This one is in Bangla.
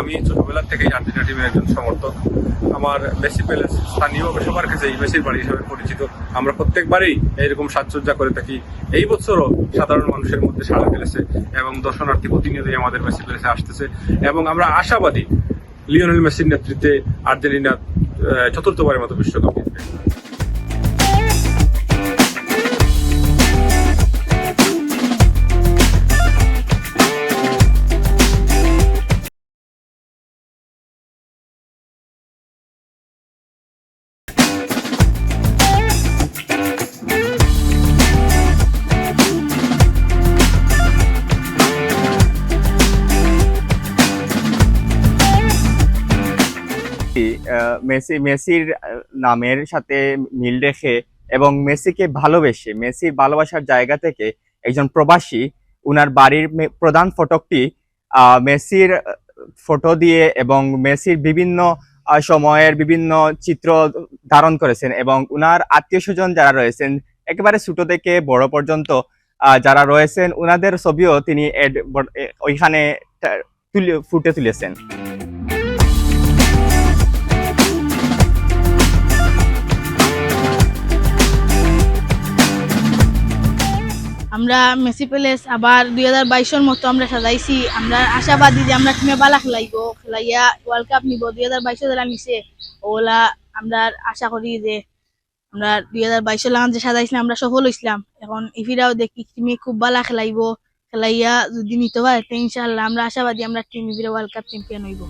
আমি ছোটবেলা থেকেই আর্জেন্টিনা টিমের একজন সমর্থক। আমার মেসি প্যালেস স্থানীয় সবার কাছেই মেসির বাড়ি হিসেবে পরিচিত। আমরা প্রত্যেকবারই এরকম সাজসজ্জা করে থাকি। এই বছরও সাধারণ মানুষের মধ্যে সাড়া ফেলেছে এবং দর্শনার্থী প্রতিনিয়তই আমাদের মেসি প্যালেসে আসতেছে এবং আমরা আশাবাদী লিওনেল মেসির নেতৃত্বে আর্জেন্টিনা চতুর্থবারের মতো বিশ্বকাপ জিতবে। মেসির নামের সাথে মিল রেখে এবং মেসিকে ভালোবেসে মেসির ভালোবাসার জায়গা থেকে একজন প্রবাসী উনার বাড়ির প্রধান ফটকটি মেসির ফটো দিয়ে এবং মেসির বিভিন্ন সময়ের বিভিন্ন চিত্র ধারণ করেছেন এবং উনার আত্মীয় স্বজন যারা রয়েছেন একেবারে ছোট থেকে বড় পর্যন্ত যারা রয়েছেন উনাদের ছবিও তিনি ওইখানে ফুটে তুলেছেন। আমরা মেসি প্যালেস আবার 2022-এর মতো আমরা সাজাইছি। আমরা আশাবাদী যে আমরা টিমে বালা খেলাইয়া ওয়ার্ল্ড কাপ নিব। 2022 যারা নিছে ওলা আমরা আশা করি যে আমরা 2022 লাগান যে সাজাইছিলাম আমরা সফল হইছিলাম। এখন ইফিরাও দেখি টিমে খুব বালা খেলাইয়া যদি নিতে পারে ইনশাআল্লাহ আমরা আশাবাদী আমরা টিম ইফিরা ওয়ার্ল্ড কাপ চ্যাম্পিয়ন হইব।